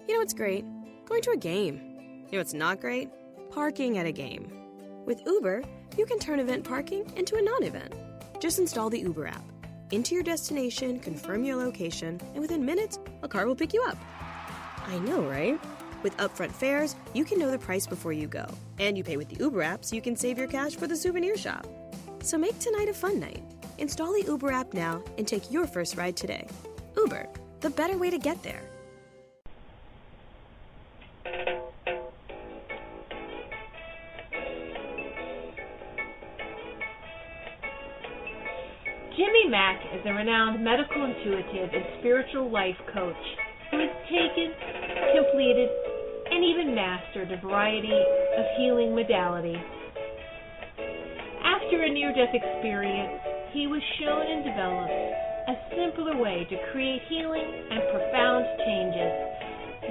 You know what's great? Going to a game. You know what's not great? Parking at a game. With Uber, you can turn event parking into a non-event. Just install the Uber app. Enter your destination, confirm your location, and within minutes, a car will pick you up. I know, right? With upfront fares, you can know the price before you go. And you pay with the Uber app so you can save your cash for the souvenir shop. So make tonight a fun night. Install the Uber app now and take your first ride today. Uber, the better way to get there. Jimmy Mack is a renowned medical intuitive and spiritual life coach who has taken, completed, and even mastered a variety of healing modalities. After a near-death experience, he was shown and developed a simpler way to create healing and profound changes,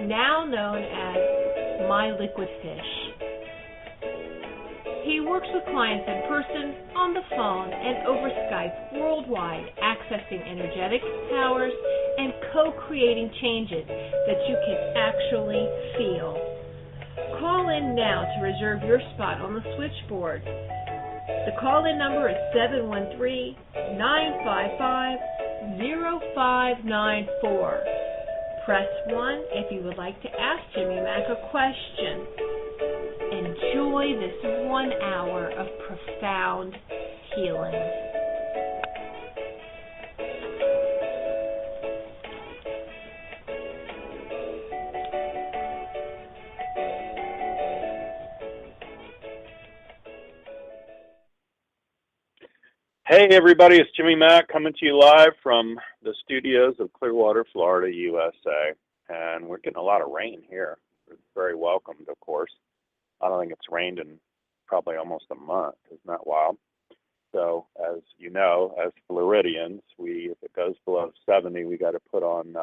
now known as My Liquid Fish. He works with clients in person, on the phone, and over Skype worldwide, accessing energetic powers and co-creating changes that you can actually feel. Call in now to reserve your spot on the switchboard. The call-in number is 713-955-0594. Press 1 if you would like to ask Jimmy Mack a question. Enjoy this 1 hour of profound healing. Hey everybody, it's Jimmy Mack coming to you live from the studios of Clearwater, Florida, USA. And we're getting a lot of rain here. It's very welcomed, of course. I don't think it's rained in probably almost a month. Isn't that wild? So, as you know, as Floridians, if it goes below 70, we got to put on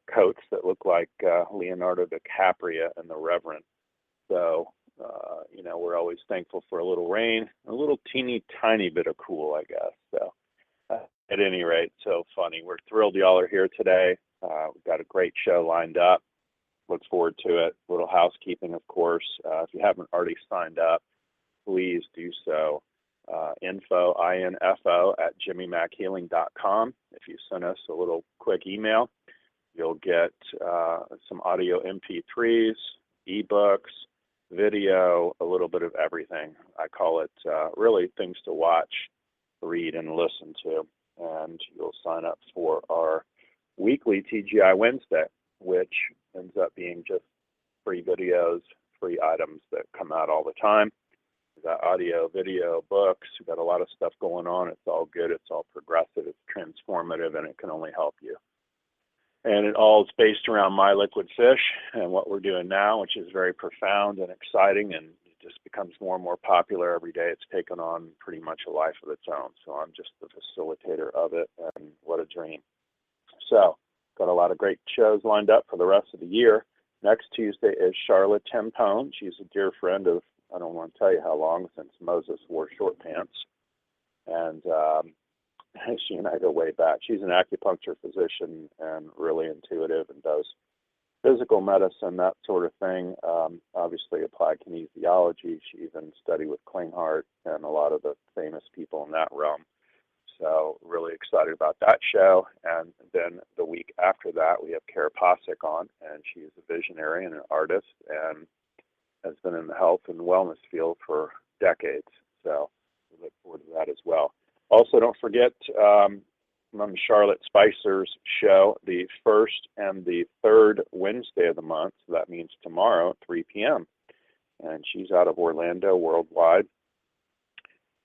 coats that look like Leonardo DiCaprio and the Reverend. So, we're always thankful for a little rain, a little teeny tiny bit of cool, I guess. So, at any rate, so funny. We're thrilled y'all are here today. We've got a great show lined up. Look forward to it. A little housekeeping, of course. If you haven't already signed up, please do so. Info at jimmymackhealing.com. If you send us a little quick email, you'll get some audio MP3s, ebooks, video, a little bit of everything. I call it really things to watch, read, and listen to. And you'll sign up for our weekly TGI Wednesday, which ends up being just free videos, free items that come out all the time. We've got audio, video, books. We've got a lot of stuff going on. It's all good. It's all progressive. It's transformative, and it can only help you. And it all is based around My Liquid Fish and what we're doing now, which is very profound and exciting, and it just becomes more and more popular every day. It's taken on pretty much a life of its own. So I'm just the facilitator of it, and what a dream. So, got a lot of great shows lined up for the rest of the year. Next Tuesday is Charlotte Tempone. She's a dear friend of, I don't want to tell you how long, since Moses wore short pants. And she and I go way back. She's an acupuncture physician and really intuitive and does physical medicine, that sort of thing. Obviously applied kinesiology. She even studied with Klinghardt and a lot of the famous people in that realm. So really excited about that show. And then the week after that, we have Kara Posick on, and she's a visionary and an artist and has been in the health and wellness field for decades. So we look forward to that as well. Also, don't forget on Charlotte Spicer's show, the first and the third Wednesday of the month. So that means tomorrow at 3 p.m. And she's out of Orlando worldwide.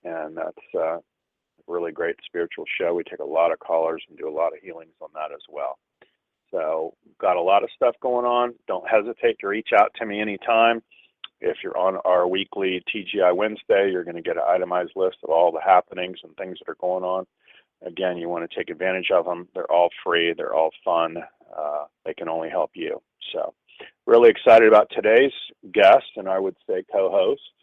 And that's a really great spiritual show. We take a lot of callers and do a lot of healings on that as well. So got a lot of stuff going on. Don't hesitate to reach out to me anytime. If you're on our weekly TGI Wednesday, you're going to get an itemized list of all the happenings and things that are going on. Again, you want to take advantage of them. They're all free. They're all fun. They can only help you. So really excited about today's guest, and I would say co-host.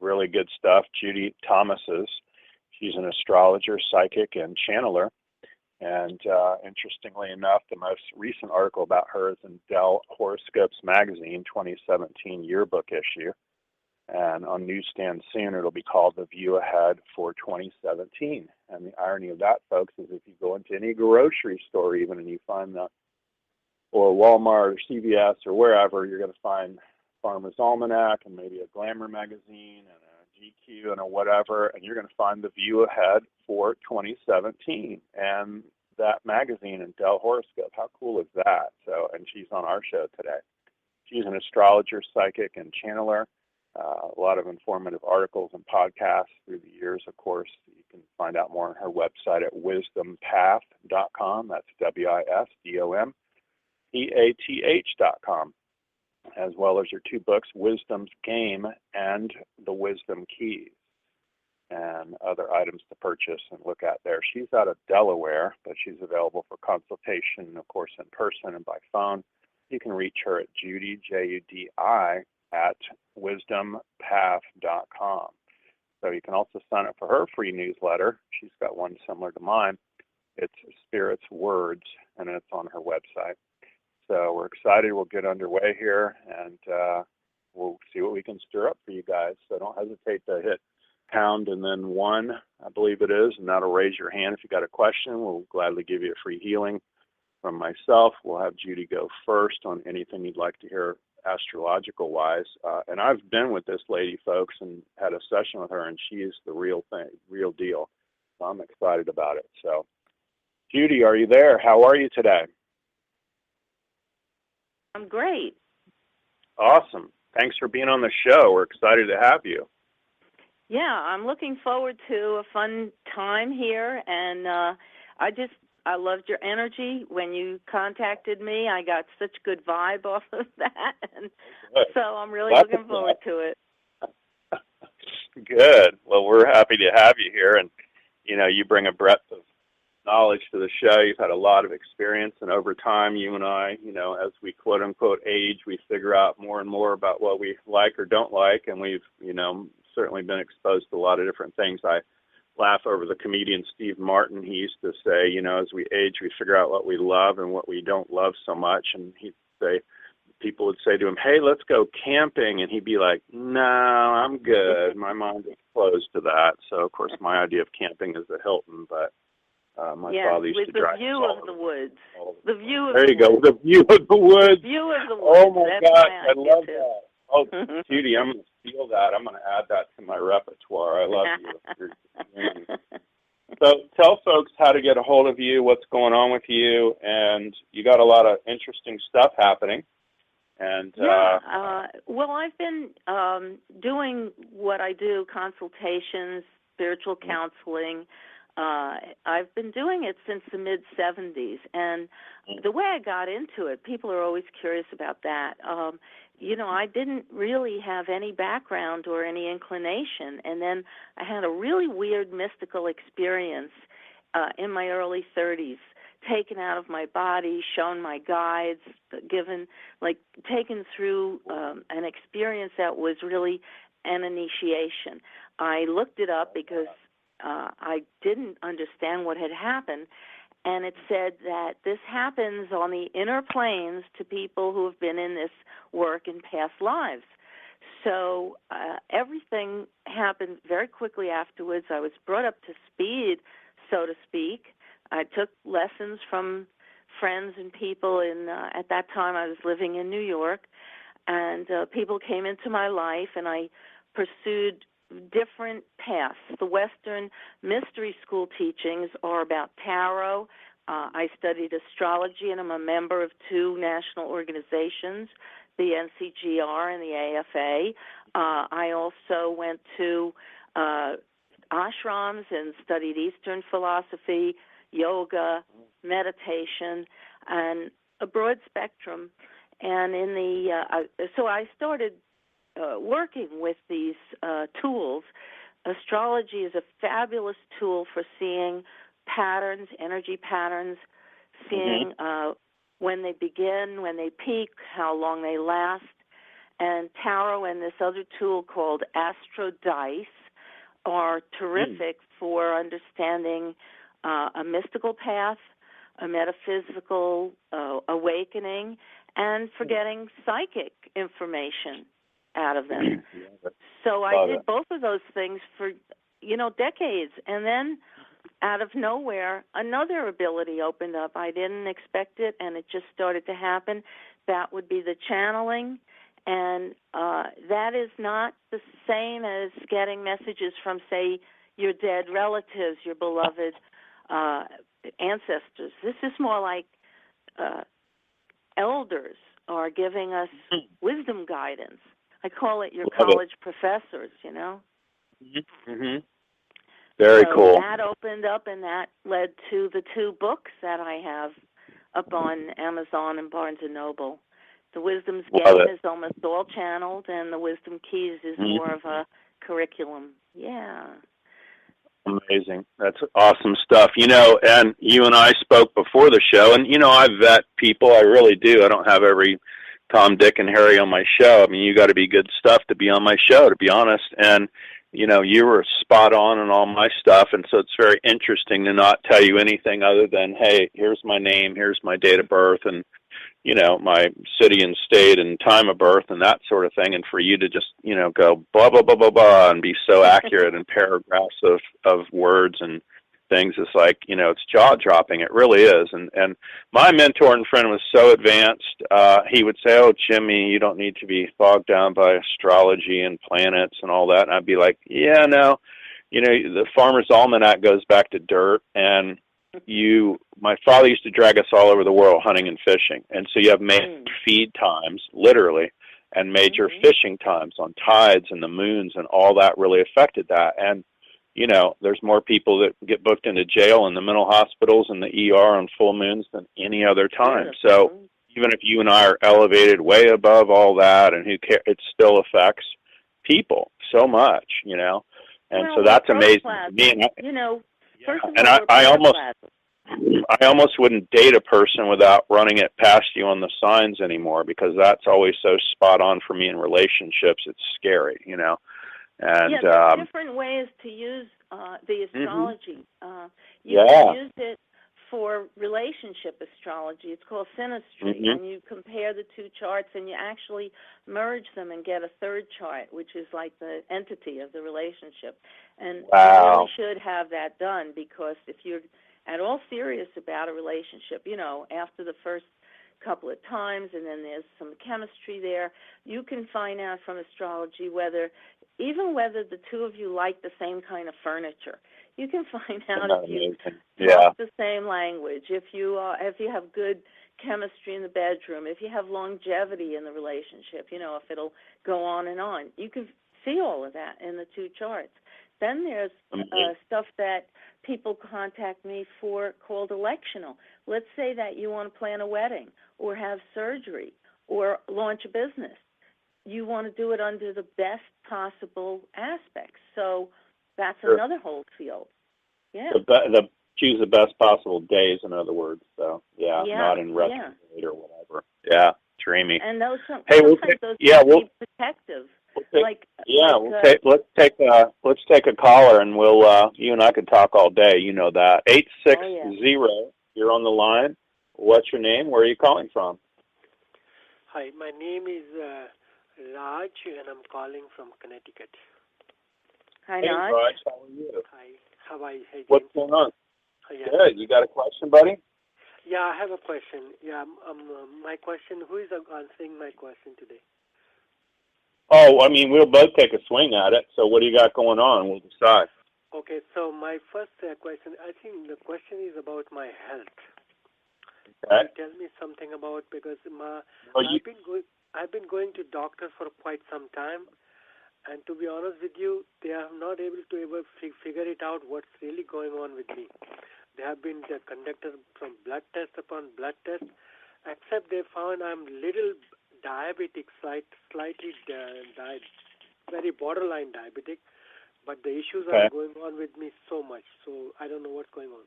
Really good stuff. Judi Thomas's. She's an astrologer, psychic, and channeler. And interestingly enough, the most recent article about her is in Dell Horoscopes Magazine 2017 yearbook issue. And on newsstand soon, it'll be called The View Ahead for 2017. And the irony of that, folks, is if you go into any grocery store even and you find that, or Walmart or CVS or wherever, you're going to find Farmer's Almanac and maybe a Glamour magazine and a GQ and a whatever, and you're going to find The View Ahead for 2017. And that magazine in Dell Horoscope, how cool is that? So, and she's on our show today. She's an astrologer, psychic, and channeler. A lot of informative articles and podcasts through the years, of course. You can find out more on her website at wisdompath.com. That's WISDOMPATH.com, as well as her two books, Wisdom's Game and The Wisdom Keys, and other items to purchase and look at there. She's out of Delaware, but she's available for consultation, of course, in person and by phone. You can reach her at Judi, Judi, at wisdompath.com. So you can also sign up for her free newsletter. She's got one similar to mine. It's Spirit's Words, and it's on her website. So we're excited. We'll get underway here, and we'll see what we can stir up for you guys. So don't hesitate to hit pound and then 1, I believe it is, and that'll raise your hand if you got a question. We'll gladly give you a free healing from myself. We'll have Judi go first on anything you'd like to hear astrological wise, and I've been with this lady, folks, and had a session with her, and she is the real thing, real deal. So I'm excited about it. So Judi, are you there? How are you today? I'm great. Awesome. Thanks for being on the show. We're excited to have you. Yeah, I'm looking forward to a fun time here, and I loved your energy when you contacted me. I got such good vibe off of that, and so I'm really looking forward to it. Good. Well, we're happy to have you here, and you bring a breadth of knowledge to the show. You've had a lot of experience, and over time, you and I, as we quote unquote age, we figure out more and more about what we like or don't like, and we've, certainly been exposed to a lot of different things. I laugh over the comedian Steve Martin. He used to say, as we age, we figure out what we love and what we don't love so much. And he'd say, people would say to him, "Hey, let's go camping." And he'd be like, "No, I'm good. My mind is closed to that." So, of course, my idea of camping is the Hilton, but my father used to drive. With the view of the woods. The view of there the you go, woods. the view of the woods. The view of the woods. Oh, my That's gosh, my I love too. that. Oh, Judi, I'm going to steal that. I'm going to add that to my repertoire. I love you. So tell folks how to get a hold of you, what's going on with you, and you got a lot of interesting stuff happening. And well, I've been doing what I do, consultations, spiritual counseling. I've been doing it since the mid-'70s, and the way I got into it, people are always curious about that. I didn't really have any background or any inclination, and then I had a really weird mystical experience in my early 30s, taken out of my body, shown my guides, taken through an experience that was really an initiation. I looked it up because I didn't understand what had happened, and it said that this happens on the inner planes to people who have been in this work in past lives. So everything happened very quickly afterwards. I was brought up to speed, so to speak. I took lessons from friends and people. At that time, I was living in New York, and people came into my life, and I pursued different paths. The Western mystery school teachings are about tarot. I studied astrology, and I'm a member of 2 national organizations, the NCGR and the AFA. I also went to ashrams and studied Eastern philosophy, yoga, meditation, and a broad spectrum. And so I started working with these tools. Astrology is a fabulous tool for seeing patterns, energy patterns, seeing when they begin, when they peak, how long they last. And tarot and this other tool called Astro Dice are terrific for understanding a mystical path, a metaphysical awakening, and for getting psychic information out of them. So I did both of those things for, decades. And then out of nowhere, another ability opened up. I didn't expect it, and it just started to happen. That would be the channeling. And that is not the same as getting messages from, say, your dead relatives, your beloved ancestors. This is more like elders are giving us wisdom guidance. I call it your college professors, Mm-hmm. Very cool. That opened up, and that led to the 2 books that I have up on Amazon and Barnes & Noble. The Wisdom's Game is almost all channeled, and the Wisdom Keys is more of a curriculum. Yeah. Amazing. That's awesome stuff. And you and I spoke before the show, and, I vet people. I really do. I don't have every Tom, Dick, and Harry on my show. I mean, you got to be good stuff to be on my show, to be honest. And, you were spot on all my stuff, and so it's very interesting to not tell you anything other than, hey, here's my name, here's my date of birth, and, my city and state and time of birth and that sort of thing, and for you to just, go blah, blah, blah, blah, blah, and be so accurate in paragraphs of words and things, it's like, it's jaw-dropping. It really is. And my mentor and friend was so advanced, he would say, oh, Jimmy, you don't need to be bogged down by astrology and planets and all that. And I'd be like, yeah, no. The Farmer's Almanac goes back to dirt, and my father used to drag us all over the world hunting and fishing. And so you have major feed times, literally, and major fishing times on tides and the moons, and all that really affected that. And there's more people that get booked into jail and the mental hospitals and the ER on full moons than any other time. So even if you and I are elevated way above all that, and who cares, it still affects people so much, And so that's amazing to me. And I almost wouldn't date a person without running it past you on the signs anymore, because that's always so spot on for me in relationships. It's scary, And there's different ways to use the astrology. You can use it for relationship astrology. It's called Synastry, and you compare the 2 charts, and you actually merge them and get a 3rd chart, which is like the entity of the relationship. And you really should have that done, because if you're at all serious about a relationship, after the first couple of times, and then there's some chemistry there, you can find out from astrology whether the 2 of you like the same kind of furniture. You can find out if you talk the same language, if you have good chemistry in the bedroom, if you have longevity in the relationship, if it'll go on and on. You can see all of that in the 2 charts. Then there's stuff that people contact me for called electional. Let's say that you want to plan a wedding or have surgery or launch a business. You want to do it under the best possible aspects. So that's another whole field. Yeah. Choose the best possible days, in other words. So, not in retrograde or whatever. Yeah, dreamy. And those sometimes those we'll be protective. Let's take a caller, and we'll you and I could talk all day. You know that. 860. You're on the line. What's your name? Where are you calling from? Hi, my name is Raj, and I'm calling from Connecticut. Hi, Raj. Raj, how are you? Hi, how are you? Hey, what's going on? Good. You got a question, buddy? Yeah, I have a question. Yeah, my question. Who is answering my question today? Oh, I mean, we'll both take a swing at it. So what do you got going on? We'll decide. Okay, so my first question, I think the question is about my health. Okay. Can you tell me something about, because I've been going to doctors for quite some time, and to be honest with you, they are not able to ever figure it out what's really going on with me. They have been conducted from blood test upon blood test, except they found I'm little diabetic, slightly very borderline diabetic, but the issues are going on with me so much, so I don't know what's going on.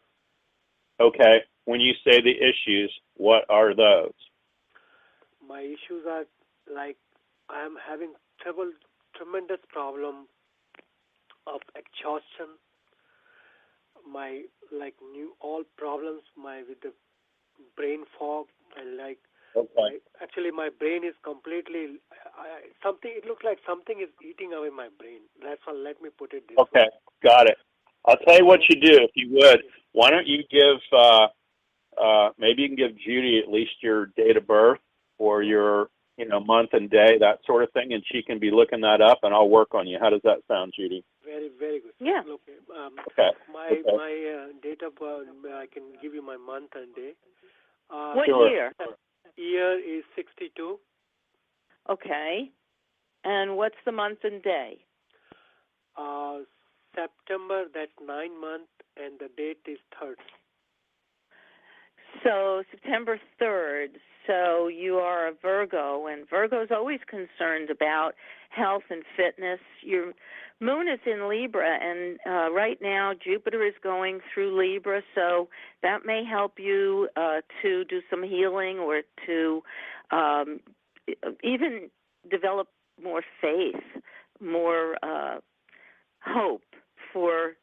Okay. When you say the issues, what are those? My issues are like I am having tremendous problem of exhaustion. My all problems with the brain fog, and Okay. actually my brain is completely something. It looks like something is eating away my brain. That's all. Let me put it this way. Okay, got it. I'll tell you what you do, if you would. Why don't you give, maybe you can give Judi at least your date of birth or your, month and day, that sort of thing, and she can be looking that up, and I'll work on you. How does that sound, Judi? Very, very good. Yeah. Okay. Okay. My date of birth, I can give you my month and day. What Sure. year? Year is 62. Okay. And what's the month and day? September, that's 9 month, and the date is 3rd. So September 3rd. So you are a Virgo, and Virgo's always concerned about health and fitness. Your moon is in Libra, and right now Jupiter is going through Libra, so that may help you to do some healing or to even develop more faith, more hope for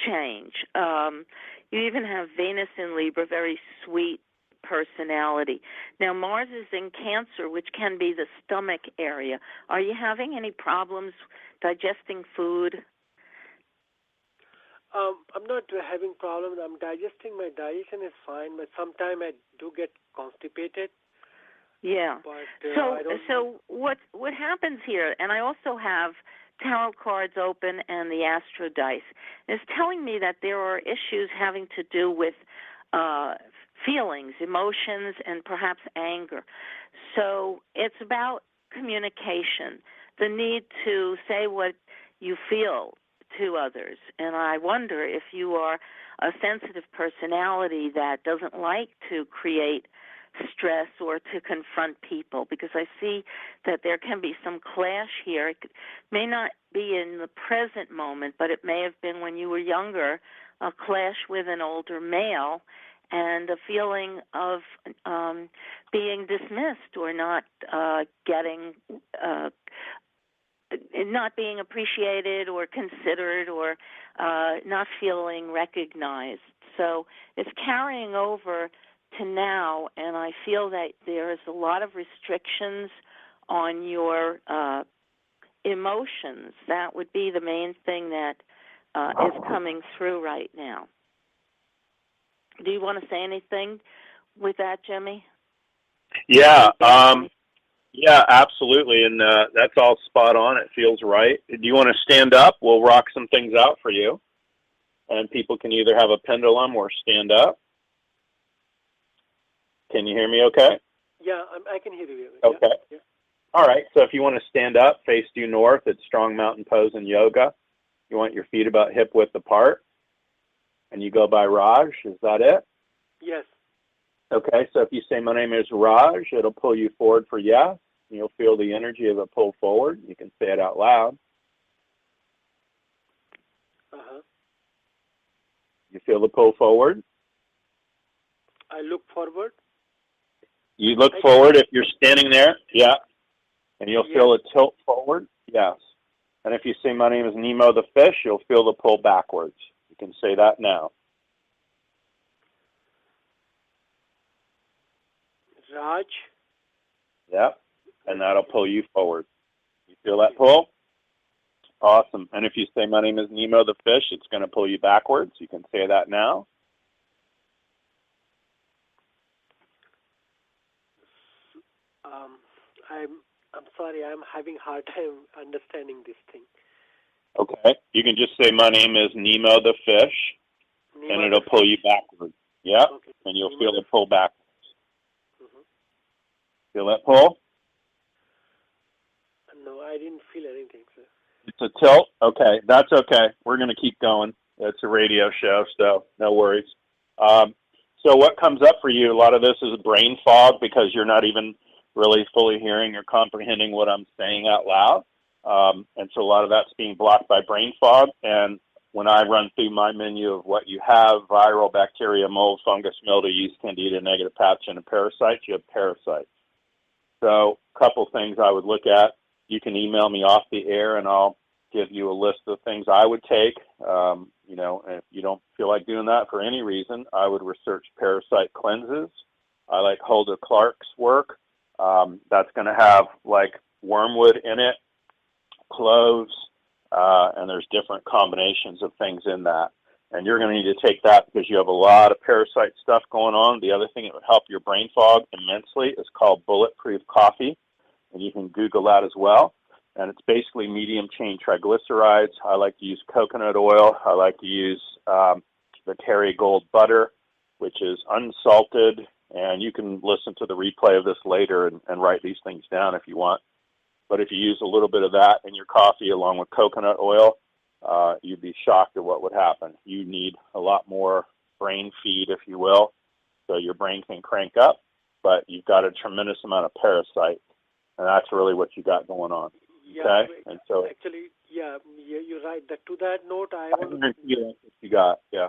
change. You even have Venus in Libra, very sweet personality. Now, Mars is in Cancer, which can be the stomach area. Are you having any problems digesting food? I'm not having problems. I'm digesting. My digestion is fine, but sometimes I do get constipated. Yeah. But so what happens here? And I also have tarot cards open and the Astro dice. It's telling me that there are issues having to do with feelings, emotions, and perhaps anger. So it's about communication, the need to say what you feel to others. And I wonder if you are a sensitive personality that doesn't like to create stress or to confront people, because I see that there can be some clash here. It may not be in the present moment, but it may have been when you were younger, a clash with an older male and a feeling of being dismissed or not not being appreciated or considered or not feeling recognized. So it's carrying over to now, and I feel that there is a lot of restrictions on your emotions. That would be the main thing that is coming through right now. Do you want to say anything with that, Jimmy? Yeah, yeah, absolutely, and that's all spot on. It feels right. Do you want to stand up? We'll rock some things out for you, and people can either have a pendulum or stand up. Can you hear me okay? Yeah, I can hear you. Okay. Yeah. All right, so if you want to stand up, face due north, it's strong mountain pose in yoga. You want your feet about hip width apart, and you go by Raj. Is that it? Yes. Okay, so if you say, my name is Raj, it'll pull you forward for yes, and you'll feel the energy of a pull forward. You can say it out loud. Uh-huh. You feel the pull forward? I look forward. You look forward if you're standing there, yeah, and you'll Yes. feel a tilt forward, yes. And if you say, my name is Nemo the fish, you'll feel the pull backwards. You can say that now. Raj. Yep, and that'll pull you forward. You feel that pull? Awesome. And if you say, my name is Nemo the fish, it's going to pull you backwards. You can say that now. I'm sorry, I'm having a hard time understanding this thing. Okay. You can just say, my name is Nemo the fish, Nemo and it'll pull you backwards. Yep, Okay. and you'll Nemo feel the it pull backwards. Mm-hmm. Feel that pull? No, I didn't feel anything, sir. It's a tilt? Okay, that's okay. We're going to keep going. It's a radio show, so no worries. So what comes up for you, a lot of this is brain fog because you're not even really fully hearing or comprehending what I'm saying out loud. And so a lot of that's being blocked by brain fog. And when I run through my menu of what you have, viral, bacteria, mold, fungus, mildew, yeast, candida, negative pathogen, and parasites, you have parasites. So a couple things I would look at. You can email me off the air, and I'll give you a list of things I would take. If you don't feel like doing that for any reason, I would research Parasite Cleanses. I like Hulda Clark's work. That's going to have like wormwood in it, cloves, and there's different combinations of things in that. And you're going to need to take that because you have a lot of parasite stuff going on. The other thing that would help your brain fog immensely is called bulletproof coffee, and you can Google that as well. And it's basically medium chain triglycerides. I like to use coconut oil. I like to use the Kerrygold butter, which is unsalted. And you can listen to the replay of this later and write these things down if you want. But if you use a little bit of that in your coffee along with coconut oil, you'd be shocked at what would happen. You need a lot more brain feed, if you will, so your brain can crank up, but you've got a tremendous amount of parasites, and that's really what you got going on. Yeah, okay? And so, actually, you're right. To that note, I want to... You got, yeah.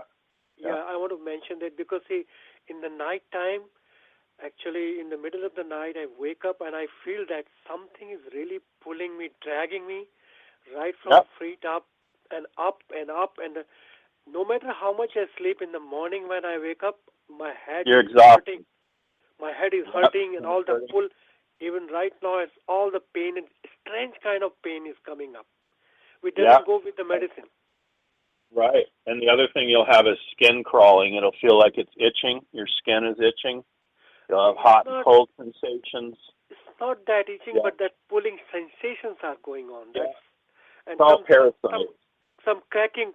Yeah, I want to mention that because, see, in the night time, actually, in the middle of the night, I wake up and I feel that something is really pulling me, dragging me right from feet up and up and up. And no matter how much I sleep in the morning when I wake up, my head is hurting. My head is hurting and all the pull. Even right now, it's all the pain and strange kind of pain is coming up. We doesn't go with the medicine. Right. And the other thing you'll have is skin crawling. It'll feel like it's itching. Your skin is itching. You'll have hot and cold sensations. It's not that itching, but that pulling sensations are going on. That's, and it's all parasites. Some cracking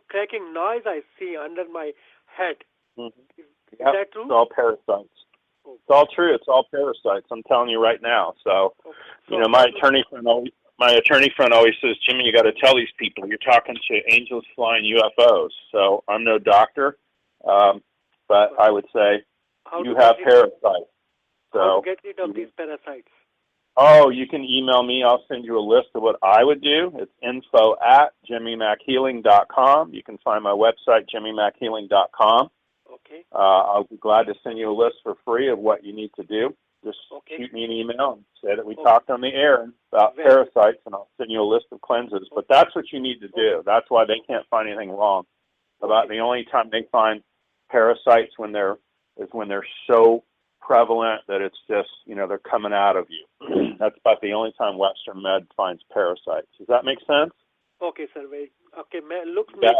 noise I see under my head. Mm-hmm. Is that true? It's all parasites. It's all true. It's all parasites. I'm telling you right now. So you know, my attorney friend always says, Jimmy, you got to tell these people you're talking to angels flying UFOs. So I'm no doctor, but I would say you have parasites. So how to get rid of these parasites? Oh, you can email me. I'll send you a list of what I would do. It's info@jimmymackhealing.com. You can find my website, jimmymackhealing.com. Okay. I'll be glad to send you a list for free of what you need to do. Just shoot me an email and say that we talked on the air about parasites, and I'll send you a list of cleanses. But that's what you need to do. That's why they can't find anything wrong. About the only time they find parasites when they're so prevalent that it's just, they're coming out of you. That's about the only time Western med finds parasites. Does that make sense? Okay, sir. Makes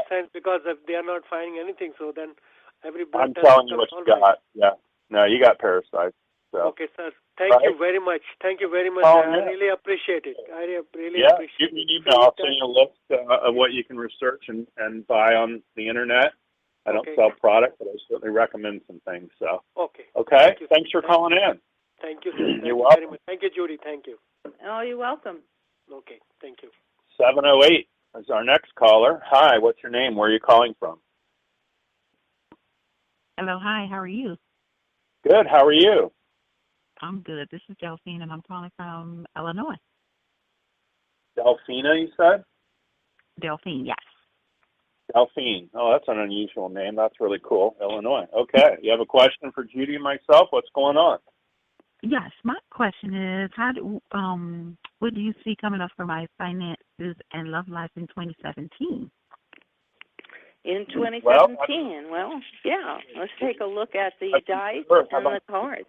sense because if they are not finding anything, so then every blood I'm telling you what you got. Yeah. No, you got parasites. So. Okay, sir. Thank you very much. Thank you very much. I really appreciate it. I really appreciate it. Shoot me an email. I'll send you a list of what you can research and buy on the internet. I don't sell product, but I certainly recommend some things. So. Okay. Thank you, thanks for calling in. Thank you, sir. You're welcome. Very much. Thank you, Judi. Thank you. Oh, you're welcome. Okay. Thank you. 708 is our next caller. Hi, what's your name? Where are you calling from? Hello, hi. How are you? Good. How are you? I'm good. This is Delphine, and I'm calling from Illinois. Delphina, you said? Delphine, yes. Delphine. Oh, that's an unusual name. That's really cool. Illinois. Okay. You have a question for Judi and myself? What's going on? Yes. My question is, what do you see coming up for my finances and love life in 2017? In 2017? Well, let's take a look at the dice and the cards.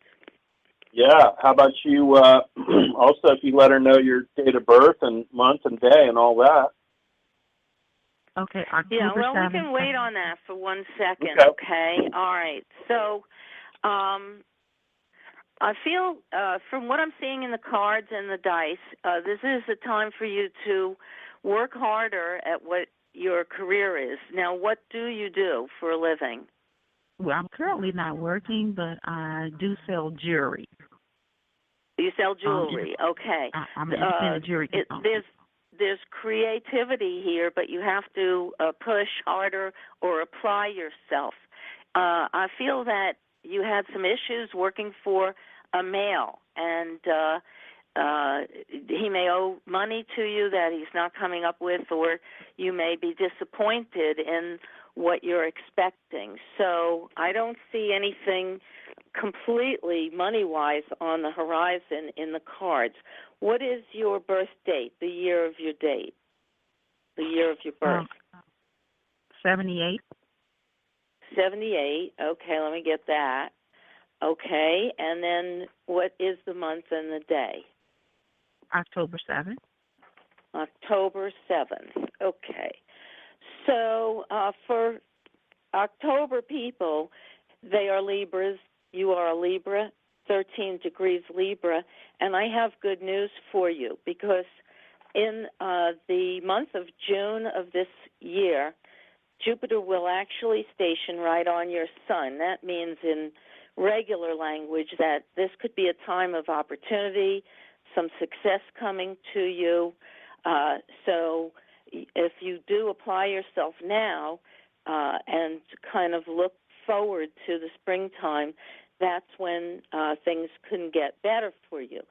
Yeah. How about you also, if you let her know your date of birth and month and day and all that. Okay, October 7th. We can wait on that for 1 second, okay? All right. So I feel, from what I'm seeing in the cards and the dice, this is the time for you to work harder at what your career is. Now, what do you do for a living? Well, I'm currently not working, but I do sell jewelry. You sell jewelry, okay. I'm an independent jewelry consultant. There's creativity here, but you have to push harder or apply yourself. I feel that you had some issues working for a male, and he may owe money to you that he's not coming up with, or you may be disappointed in what you're expecting. So I don't see anything completely money-wise on the horizon in the cards. What is your birth date, the year of your date, the year of your birth? 78. 78. Okay, let me get that. Okay, and then what is the month and the day? October 7th. October 7th. Okay. So for October people, they are Libras. You are a Libra, 13 degrees Libra. And I have good news for you because in the month of June of this year, Jupiter will actually station right on your sun. That means in regular language that this could be a time of opportunity, some success coming to you. So if you do apply yourself now and kind of look forward to the springtime, that's when things can get better for you.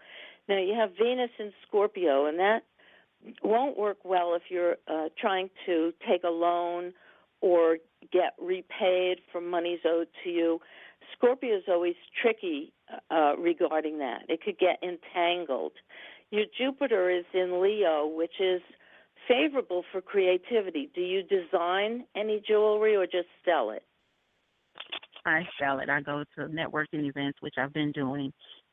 Now, you have Venus in Scorpio, and that won't work well if you're trying to take a loan or get repaid for monies owed to you. Scorpio is always tricky regarding that. It could get entangled. Your Jupiter is in Leo, which is favorable for creativity. Do you design any jewelry or just sell it? I sell it. I go to networking events, which I've been doing,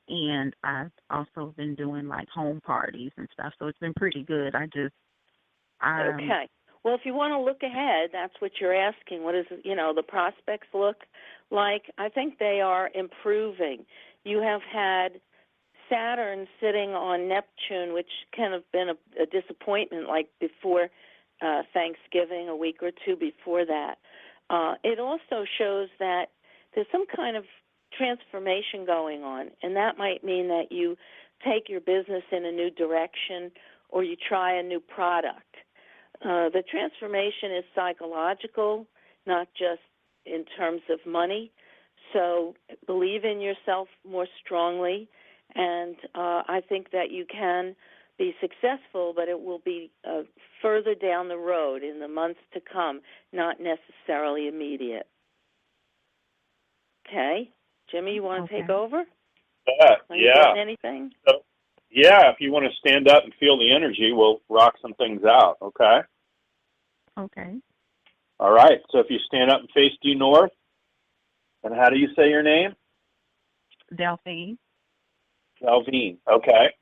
and I've also been doing like home parties and stuff. So it's been pretty good. Okay. Well, if you want to look ahead, that's what you're asking. What does the prospects look like? I think they are improving. You have had Saturn sitting on Neptune, which kind of been a disappointment, like before Thanksgiving, a week or two before that. It also shows that there's some kind of transformation going on, and that might mean that you take your business in a new direction or you try a new product. The transformation is psychological, not just in terms of money. So believe in yourself more strongly, and I think that you can be successful, but it will be further down the road in the months to come, not necessarily immediate. Okay. Jimmy, you want to take over? Are you getting anything? So, yeah, if you want to stand up and feel the energy, we'll rock some things out, okay? Okay. All right, so if you stand up and face due north, and how do you say your name? Delphine. Delphine, okay.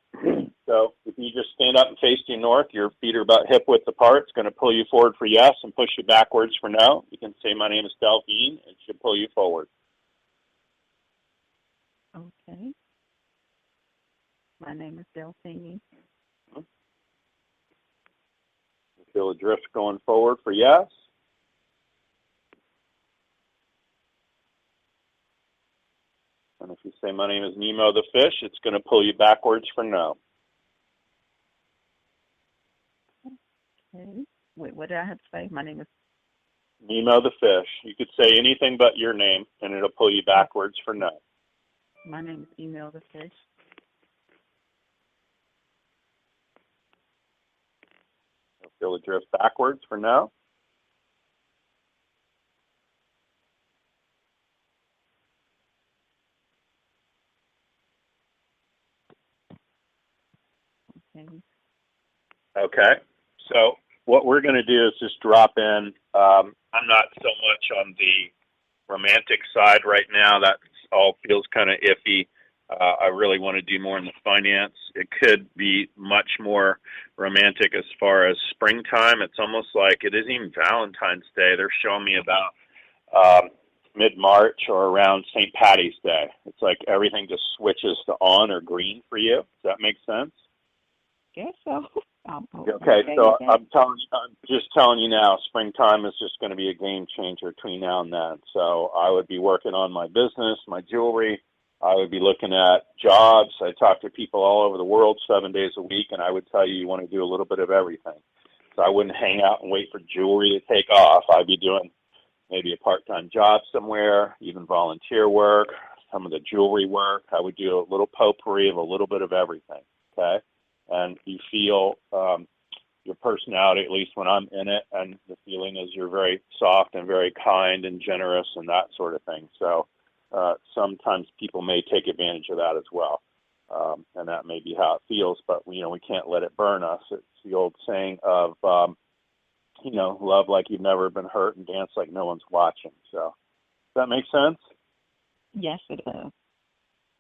So if you just stand up and face due north, your feet are about hip width apart. It's going to pull you forward for yes and push you backwards for no. You can say, my name is Delphine. It should pull you forward. Okay. My name is Delphine. Feel a drift going forward for yes. And if you say, my name is Nemo the fish, it's going to pull you backwards for no. Okay. Wait, what did I have to say? My name is Nemo the fish. You could say anything but your name, and it'll pull you backwards for no. My name is Nemo the fish. Feel a drift backwards for no. Okay. So what we're going to do is just drop in. I'm not so much on the romantic side right now. That all feels kind of iffy. I really want to do more in the finance. It could be much more romantic as far as springtime. It's almost like it isn't even Valentine's Day. They're showing me about mid-March or around St. Patty's Day. It's like everything just switches to on or green for you. Does that make sense? Guess so. Okay, so I'm just telling you now, springtime is just going to be a game changer between now and then. So I would be working on my business, my jewelry. I would be looking at jobs. I talk to people all over the world 7 days a week, and I would tell you want to do a little bit of everything. So I wouldn't hang out and wait for jewelry to take off. I'd be doing maybe a part-time job somewhere, even volunteer work, some of the jewelry work. I would do a little potpourri of a little bit of everything, okay? And you feel your personality, at least when I'm in it, and the feeling is you're very soft and very kind and generous and that sort of thing. So sometimes people may take advantage of that as well, and that may be how it feels, but, we can't let it burn us. It's the old saying of, love like you've never been hurt and dance like no one's watching. So does that make sense? Yes, it does.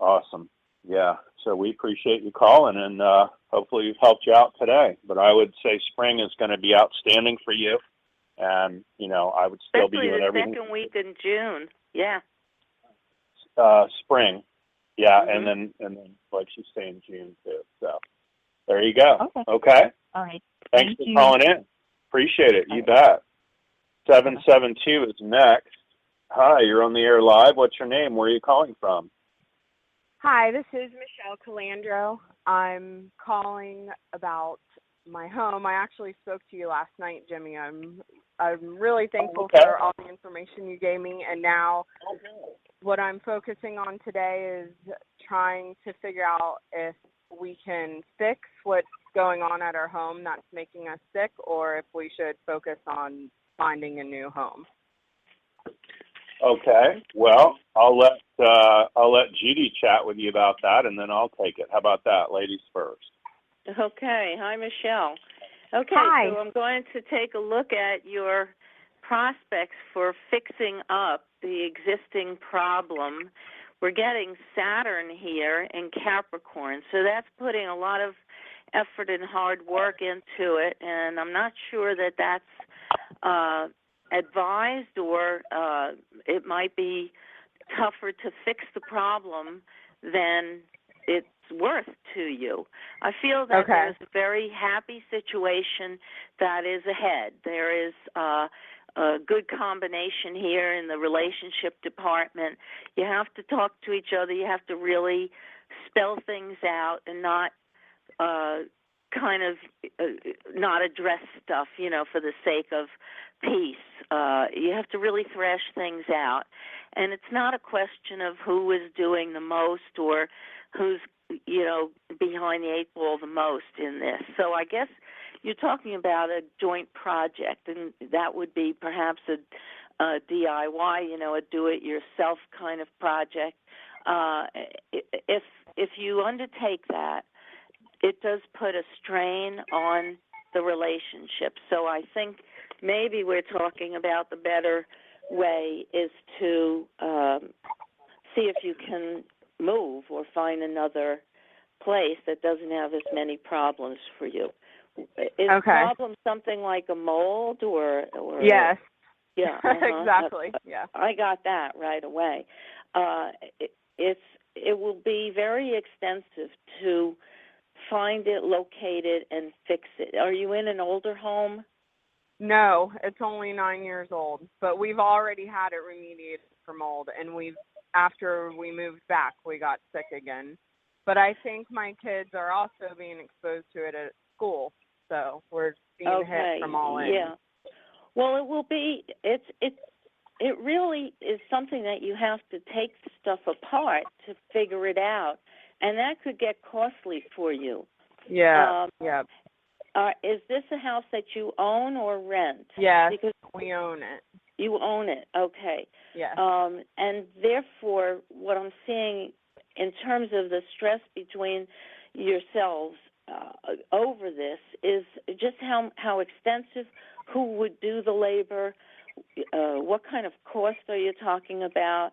Awesome. Yeah. So we appreciate you calling, and hopefully we've helped you out today. But I would say spring is going to be outstanding for you. And, I would still be doing everything. Especially the second week in June. Yeah. Spring. Yeah. Mm-hmm. And then like she's saying, June too. So there you go. Okay. All right. Thanks for calling in. Appreciate it. You bet. 772 is next. Hi, you're on the air live. What's your name? Where are you calling from? Hi, this is Michelle Calandro. I'm calling about my home. I actually spoke to you last night, Jimmy. I'm really thankful for all the information you gave me, and now what I'm focusing on today is trying to figure out if we can fix what's going on at our home that's making us sick, or if we should focus on finding a new home. Okay. Well, I'll let Judi chat with you about that, and then I'll take it. How about that? Ladies first. Okay. Hi, Michelle. Okay. Hi. So I'm going to take a look at your prospects for fixing up the existing problem. We're getting Saturn here in Capricorn, so that's putting a lot of effort and hard work into it, and I'm not sure that that's advised, or it might be tougher to fix the problem than it's worth to you. I feel that there's a very happy situation that is ahead. There is a good combination here in the relationship department. You have to talk to each other. You have to really spell things out and not not address stuff, for the sake of peace. You have to really thrash things out. And it's not a question of who is doing the most or who's, behind the eight ball the most in this. So I guess you're talking about a joint project, and that would be perhaps a DIY, a do-it-yourself kind of project. If you undertake that, it does put a strain on the relationship. So I think maybe we're talking about the better way is to see if you can move or find another place that doesn't have as many problems for you. Is the problem something like a mold or Yes. Yeah. Exactly. Yeah. I got that right away. It will be very extensive to find it, locate it, and fix it. Are you in an older home? No, it's only 9 years old, but we've already had it remediated for mold, and after we moved back, we got sick again. But I think my kids are also being exposed to it at school, so we're being hit from all ends. Yeah. Well, it will be. It really is something that you have to take stuff apart to figure it out, and that could get costly for you. Yeah. Yeah. Is this a house that you own or rent? Yes, because we own it. You own it, okay. Yes. And therefore, what I'm seeing in terms of the stress between yourselves over this is just how extensive, who would do the labor, what kind of cost are you talking about.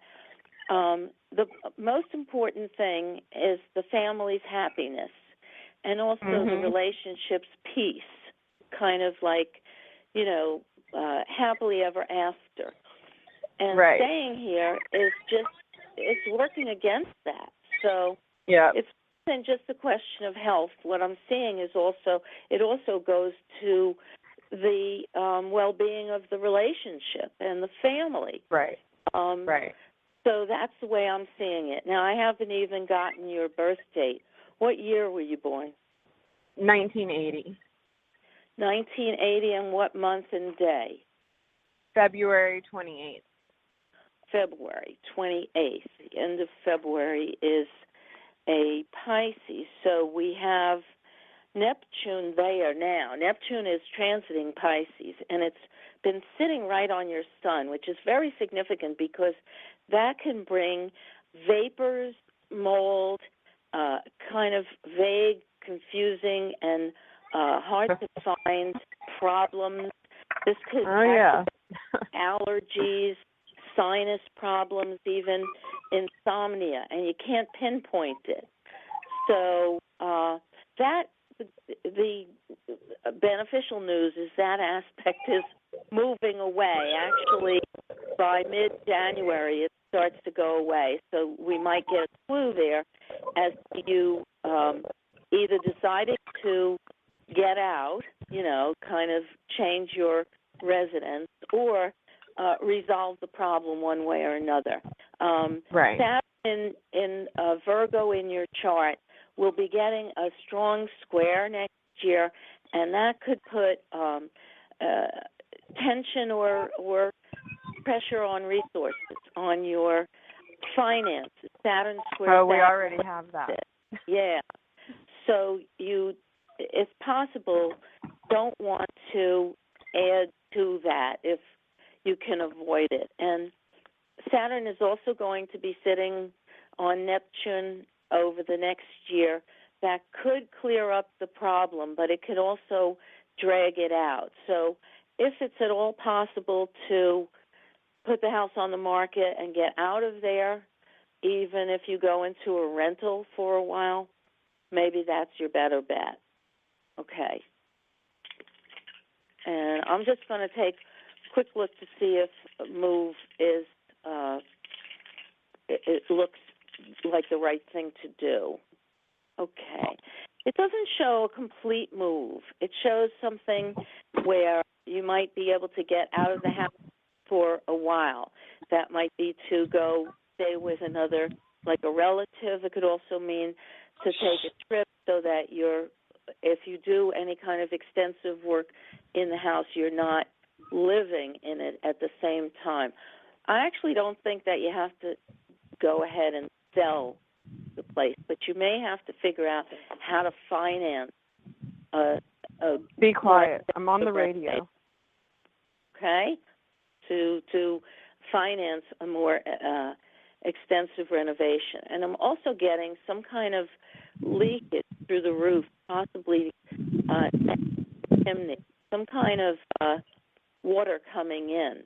The most important thing is the family's happiness and also the relationship's peace, kind of like, happily ever after. And staying here is it's working against that. So it's more than just a question of health. What I'm seeing is it also goes to the well-being of the relationship and the family. Right. So that's the way I'm seeing it. Now, I haven't even gotten your birth date. What year were you born? 1980. 1980, and what month and day? February 28th. February 28th. The end of February is a Pisces. So we have Neptune there now. Neptune is transiting Pisces, and it's been sitting right on your sun, which is very significant because that can bring vapors, mold, kind of vague, confusing, and hard to find problems. This could allergies, sinus problems, even insomnia, and you can't pinpoint it. So the beneficial news is that aspect is moving away. Actually, by mid-January, it starts to go away. So we might get a clue there as to you either deciding to get out, kind of change your residence, or resolve the problem one way or another. Right. Saturn in Virgo in your chart will be getting a strong square next year, and that could put tension or pressure on resources, on your finances. Saturn square. Oh, we already have that. Yeah. So you, if possible, don't want to add to that if you can avoid it. And Saturn is also going to be sitting on Neptune over the next year. That could clear up the problem, but it could also drag it out. So if it's at all possible to put the house on the market and get out of there, even if you go into a rental for a while, maybe that's your better bet. Okay. And I'm just going to take a quick look to see if a move is, it looks like the right thing to do. Okay. It doesn't show a complete move. It shows something where you might be able to get out of the house for a while. That might be to go stay with another, like a relative. It could also mean to take a trip so that if you do any kind of extensive work in the house, you're not living in it at the same time. I actually don't think that you have to go ahead and sell the place, but you may have to figure out how to finance Be quiet. I'm on the radio. Okay? To finance a more extensive renovation. And I'm also getting some kind of leakage through the roof, possibly chimney, some kind of water coming in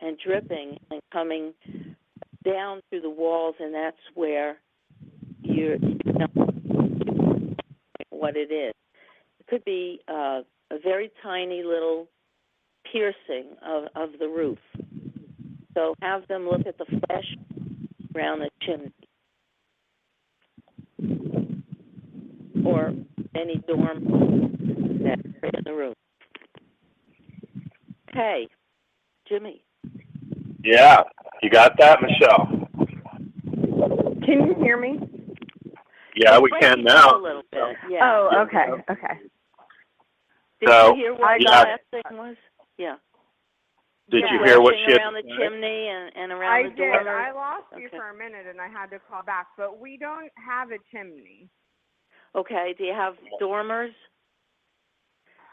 and dripping and coming down through the walls, and that's where you know what it is. It could be a very tiny little piercing of the roof. So have them look at the flesh around the chimney or any dorm that's in the room. Okay, Jimmy. Yeah, you got that, Michelle? Can you hear me? Yeah, we can now. A little bit. Yeah. Oh, okay, okay. Did you hear what the last thing was? Yeah. Did you hear what she had around the chimney and around the dormer? I lost you for a minute, and I had to call back. But we don't have a chimney. Okay. Do you have dormers?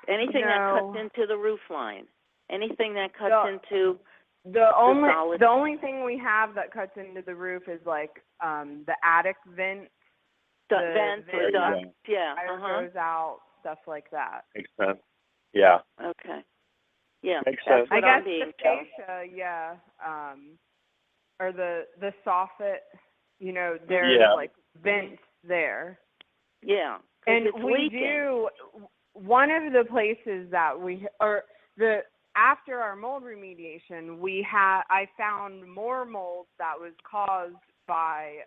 Anything that cuts into the roof line? Anything that cuts into the only thing we have that cuts into the roof is like the attic vent. The vent. Yeah. Goes out, stuff like that. Makes sense. Yeah. Okay. Yeah. Makes sense. I guess the fascia, yeah, or the soffit. There's like vents there. Yeah. And we leaking. do. One of the places that after our mold remediation, I found more mold that was caused by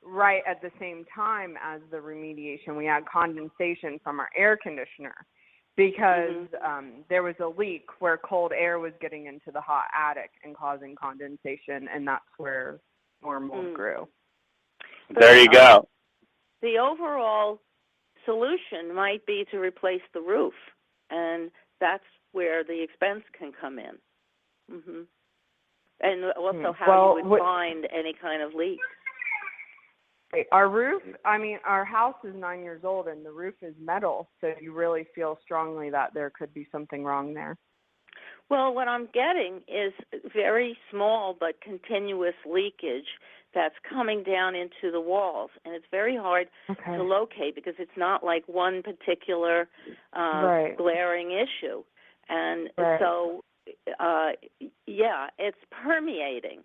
right at the same time as the remediation. We had condensation from our air conditioner because there was a leak where cold air was getting into the hot attic and causing condensation, and that's where more mold grew. There you go. The overall solution might be to replace the roof, and that's where the expense can come in. And also how you would find any kind of leak. Our roof, our house is 9 years old, and the roof is metal, so you really feel strongly that there could be something wrong there. Well, what I'm getting is very small but continuous leakage that's coming down into the walls, and it's very hard to locate because it's not like one particular glaring issue. And so it's permeating.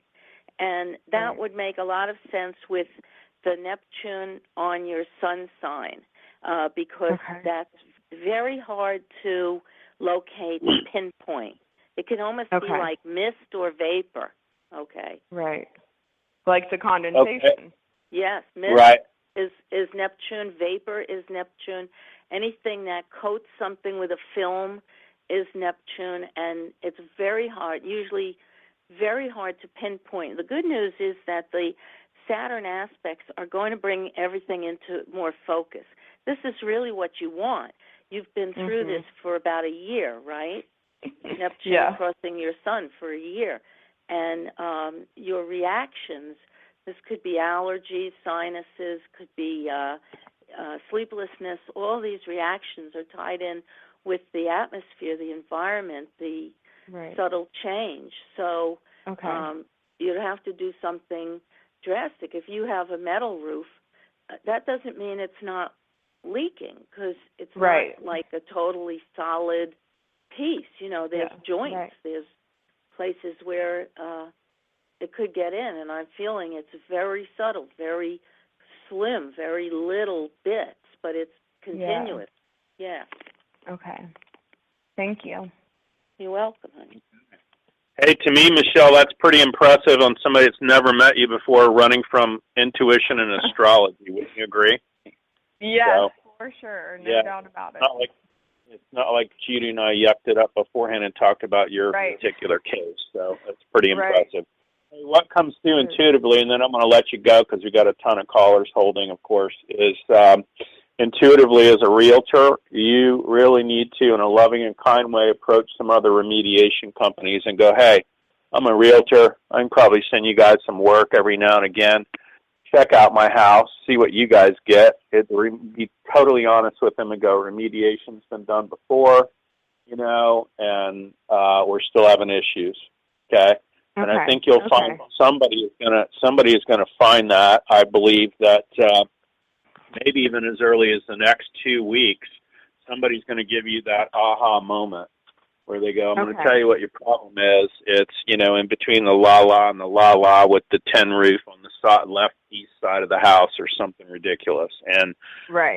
And that would make a lot of sense with the Neptune on your sun sign, because that's very hard to locate and pinpoint. It can almost be like mist or vapor. Okay. Right. Like the condensation. Okay. Yes, mist is Neptune, vapor is Neptune. Anything that coats something with a film is Neptune, and it's usually very hard to pinpoint. The good news is that the Saturn aspects are going to bring everything into more focus. This is really what you want. You've been through this for about a year, right? Neptune crossing your sun for a year. And your reactions, this could be allergies, sinuses, could be sleeplessness. All these reactions are tied in with the atmosphere, the environment, the subtle change. So you'd have to do something drastic. If you have a metal roof, that doesn't mean it's not leaking, because it's not like a totally solid piece. There's joints, there's places where it could get in, and I'm feeling it's very subtle, very slim, very little bits, but it's continuous. Yeah. Okay. Thank you. You're welcome, honey. Hey, to me, Michelle, that's pretty impressive on somebody that's never met you before, running from intuition and astrology. Wouldn't you agree? Yes, for sure. No doubt about it. It's not like Judi and I yucked it up beforehand and talked about your particular case, so that's pretty impressive. Hey, what comes through intuitively, and then I'm going to let you go because we got a ton of callers holding, of course, is intuitively as a realtor, you really need to, in a loving and kind way, approach some other remediation companies and go, hey, I'm a realtor. I can probably send you guys some work every now and again. Check out my house, see what you guys get. Be totally honest with them and go, remediation's been done before, and we're still having issues, okay? And I think you'll find somebody is going to find that. I believe that maybe even as early as the next 2 weeks, somebody's going to give you that aha moment where they go, I'm going to tell you what your problem is. It's, in between the la-la and the la-la with the tin roof on the left east side of the house or something ridiculous. And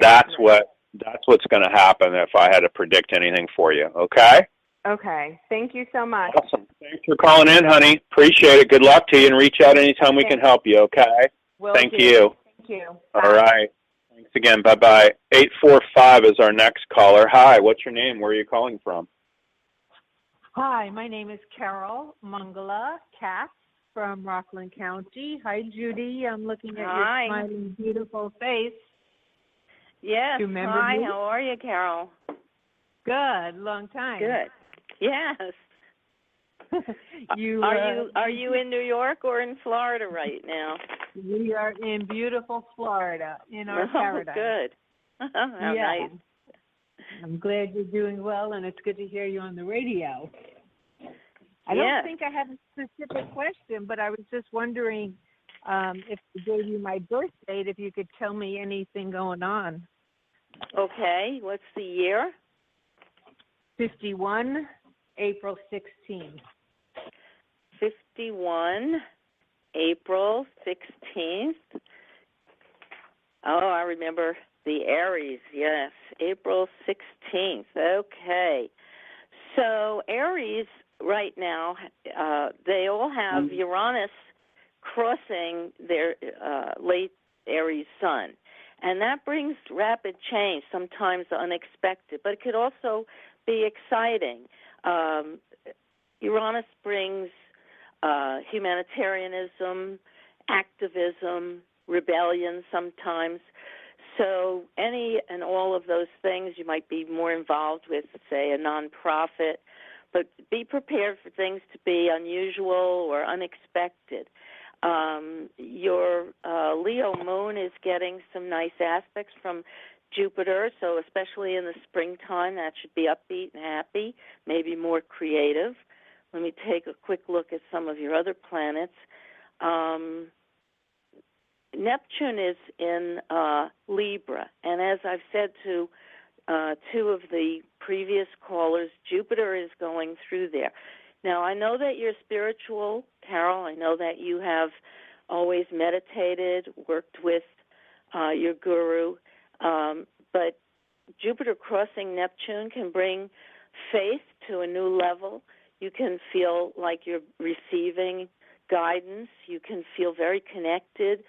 that's what's going to happen if I had to predict anything for you, okay? Okay. Thank you so much. Awesome. Thanks for calling in, honey. Appreciate it. Good luck to you, and reach out anytime we can help you, okay? Thank you. Thank you. All right. Thanks again. Bye-bye. 845 is our next caller. Hi, what's your name? Where are you calling from? Hi, my name is Carol Mangala Katz from Rockland County. Hi, Judi. I'm looking at your smiling, beautiful face. Yes. Hi, how are you, Carol? Good. Long time. Good. Yes. Are you in New York or in Florida right now? We are in beautiful Florida, in our paradise. Good. How nice. I'm glad you're doing well, and it's good to hear you on the radio. I don't think I have a specific question, but I was just wondering if I gave you my birth date, if you could tell me anything going on. Okay. What's the year? 51, April 16th. 51, April 16th. Oh, I remember the Aries, yes. April 16th. Okay. So Aries right now, they all have Uranus crossing their late Aries sun. And that brings rapid change, sometimes unexpected, but it could also be exciting. Uranus brings humanitarianism, activism, rebellion sometimes. So any and all of those things, you might be more involved with, say, a nonprofit, but be prepared for things to be unusual or unexpected. Your Leo moon is getting some nice aspects from Jupiter, so especially in the springtime, that should be upbeat and happy, maybe more creative. Let me take a quick look at some of your other planets. Neptune is in Libra, and as I've said to two of the previous callers, Jupiter is going through there. Now, I know that you're spiritual, Carol. I know that you have always meditated, worked with your guru, but Jupiter crossing Neptune can bring faith to a new level. You can feel like you're receiving guidance. You can feel very connected.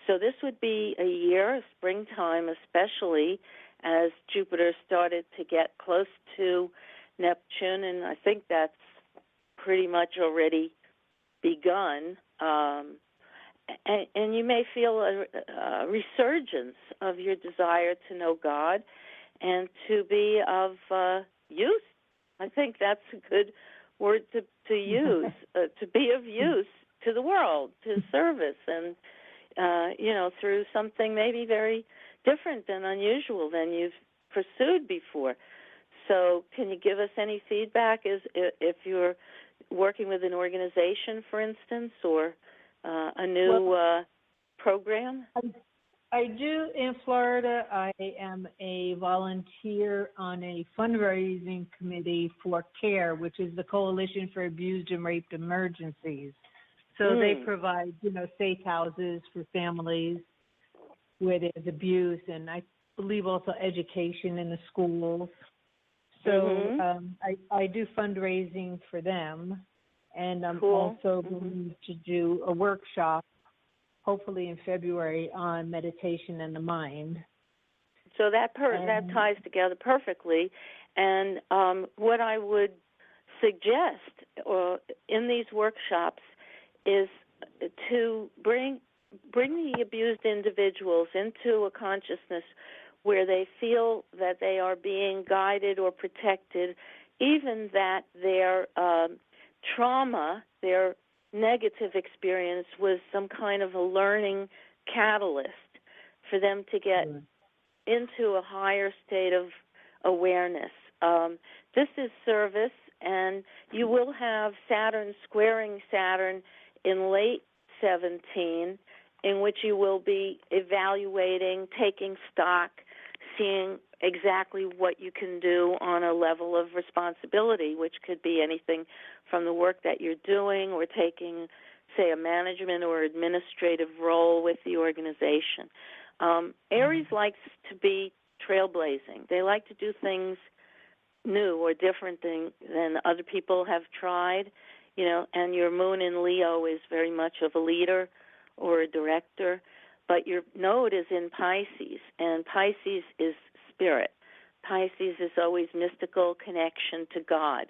So this would be a year, springtime especially, as Jupiter started to get close to Neptune, and I think that's pretty much already begun. And you may feel a resurgence of your desire to know God and to be of use. I think that's a good word to use, to be of use to the world, to service, and, through something maybe very different and unusual than you've pursued before. So can you give us any feedback if you're working with an organization, for instance, or a new program? I do in Florida. I am a volunteer on a fundraising committee for CARE, which is the Coalition for Abused and Raped Emergencies. So they provide, safe houses for families where there's abuse, and I believe also education in the schools. So I do fundraising for them, and I'm also going to do a workshop, hopefully in February, on meditation and the mind. So that ties together perfectly. And what I would suggest in these workshops is to bring the abused individuals into a consciousness where they feel that they are being guided or protected, even that their trauma, their negative experience was some kind of a learning catalyst for them to get into a higher state of awareness. This is service, and you will have Saturn squaring Saturn in late 17, in which you will be evaluating, taking stock, seeing exactly what you can do on a level of responsibility, which could be anything from the work that you're doing or taking, say, a management or administrative role with the organization. Aries likes to be trailblazing. They like to do things new or different than other people have tried, and your moon in Leo is very much of a leader or a director, but your node is in Pisces, and Pisces is spirit. Pisces is always mystical connection to God.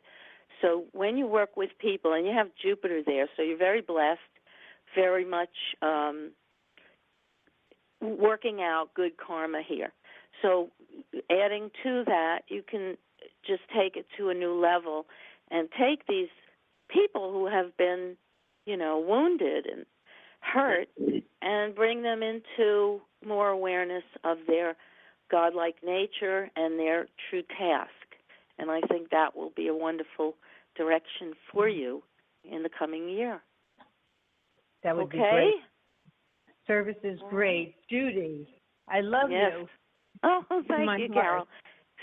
So when you work with people, and you have Jupiter there, so you're very blessed, very much working out good karma here. So adding to that, you can just take it to a new level and take these people who have been, wounded and hurt and bring them into more awareness of their godlike nature and their true task. And I think that will be a wonderful direction for you in the coming year. That would be great. Service is great. Judi, I love you. Oh, thank you, Carol.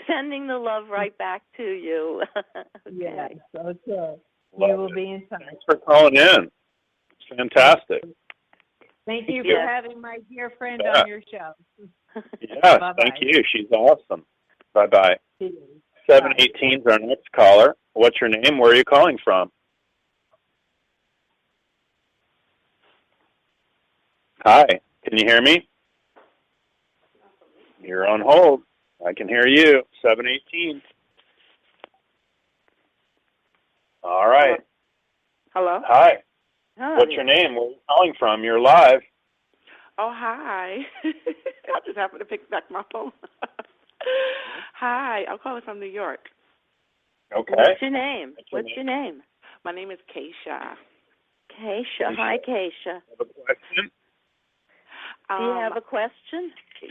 Sending the love right back to you. Yes, okay. We will be in touch. Thanks for calling in. It's fantastic. Thank you for having my dear friend on your show. Yes, thank you. She's awesome. Bye-bye. 718 is our next caller. What's your name? Where are you calling from? Hi. Can you hear me? You're on hold. I can hear you. 718. All right. Hello? Hi. What's your name? Where are you calling from? You're live. Oh, hi. I just happened to pick back my phone. Hi, I'm calling from New York. Okay. What's your name? My name is Keisha. Keisha. Hi, Keisha. Have a question? Do you have a question?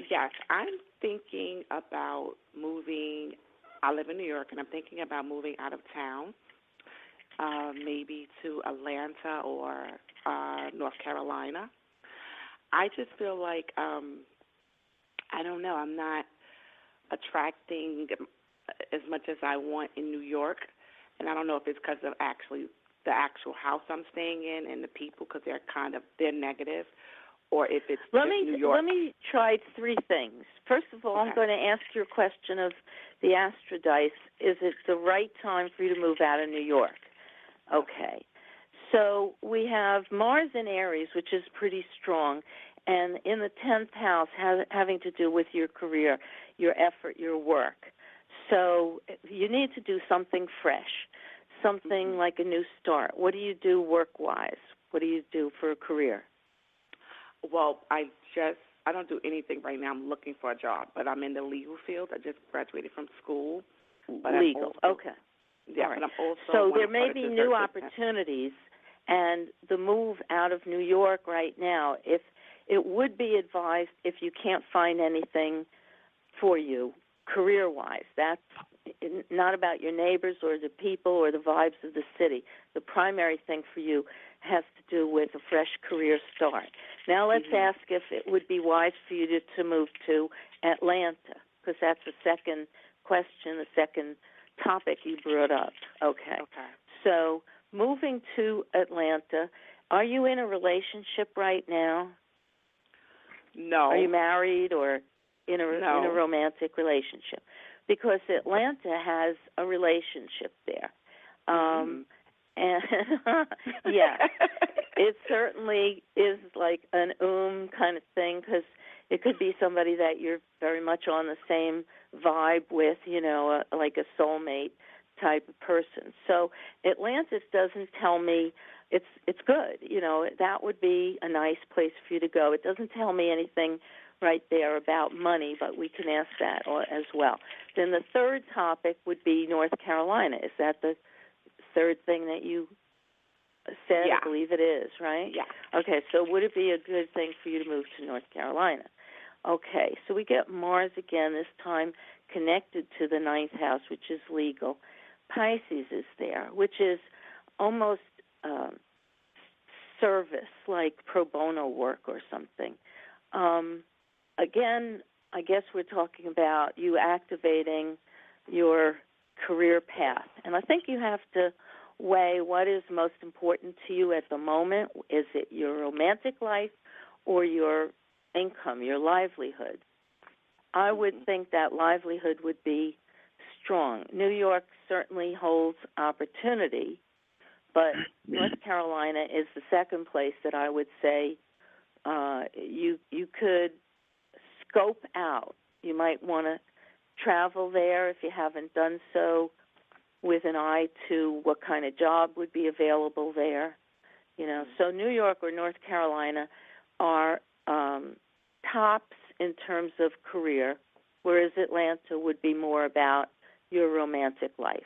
Yes, I'm thinking about moving. I live in New York, and I'm thinking about moving out of town, maybe to Atlanta or North Carolina. I just feel like, I don't know, I'm not attracting as much as I want in New York, and I don't know if it's because of actually the actual house I'm staying in and the people, because they're negative, or if it's New York. Let me try three things. First of all, I'm going to ask your question of the Astra dice. Is it the right time for you to move out of New York? Okay. So we have Mars in Aries, which is pretty strong, and in the 10th house having to do with your career, your effort, your work. So you need to do something fresh, something like a new start. What do you do work-wise? What do you do for a career? Well, I don't do anything right now. I'm looking for a job, but I'm in the legal field. I just graduated from school. Legal, okay. Yeah, all right. But I'm also so there may be new opportunities, and the move out of New York right now, if it would be advised if you can't find anything for you career-wise. That's not about your neighbors or the people or the vibes of the city. The primary thing for you has to do with a fresh career start. Now let's ask if it would be wise for you to move to Atlanta, because that's the second question, the second topic you brought up. Okay. So moving to Atlanta, are you in a relationship right now? No. Are you married or in a romantic relationship? Because Atlanta has a relationship there. And yeah, it certainly is like an kind of thing, because it could be somebody that you're very much on the same vibe with, like a soulmate type of person. So Atlantis doesn't tell me it's good. That would be a nice place for you to go. It doesn't tell me anything right there about money, but we can ask that as well. Then the third topic would be North Carolina. Is that the third thing that you said? Yeah. I believe it is, right? Yeah. Okay, so would it be a good thing for you to move to North Carolina? Okay, so we get Mars again, this time connected to the 9th house, which is legal. Pisces is there, which is almost service, like pro bono work or something. Again, I guess we're talking about you activating your career path. And I think you have to weigh what is most important to you at the moment. Is it your romantic life or your income, your livelihood? I would think that livelihood would be strong. New York certainly holds opportunity, but North Carolina is the second place that I would say you could scope out. You might want to travel there if you haven't done so, with an eye to what kind of job would be available there. So New York or North Carolina are tops in terms of career, whereas Atlanta would be more about your romantic life.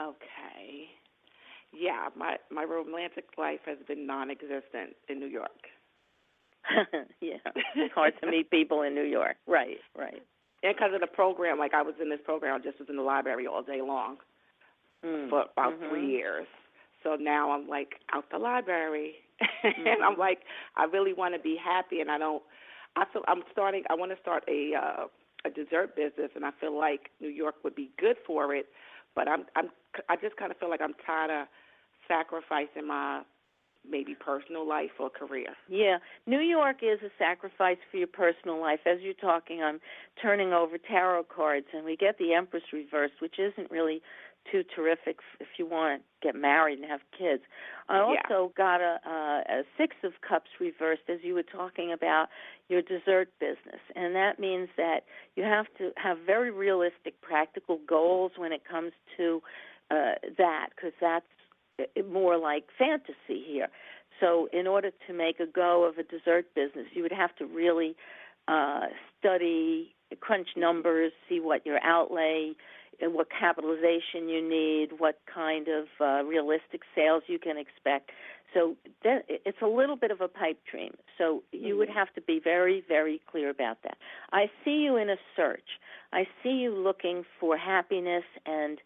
Okay. Yeah, my romantic life has been non-existent in New York. Yeah, it's hard to meet people in New York. Right. And because of the program, like I was in this program, I just was in the library all day long for about 3 years. So now I'm like out the library, and I'm like, I really want to be happy, and I want to start a dessert business, and I feel like New York would be good for it, but I just kind of feel like I'm tired of sacrificing my maybe personal life or career. Yeah, New York is a sacrifice for your personal life. As you're talking, I'm turning over tarot cards, and we get the Empress Reverse, which isn't really too terrific if you want to get married and have kids. I also got a Six of Cups reversed, as you were talking about your dessert business, and that means that you have to have very realistic, practical goals when it comes to that, because that's more like fantasy here. So in order to make a go of a dessert business, you would have to really study, crunch numbers, see what your outlay and what capitalization you need, what kind of realistic sales you can expect. So it's a little bit of a pipe dream. So you would have to be very, very clear about that. I see you in a search. I see you looking for happiness and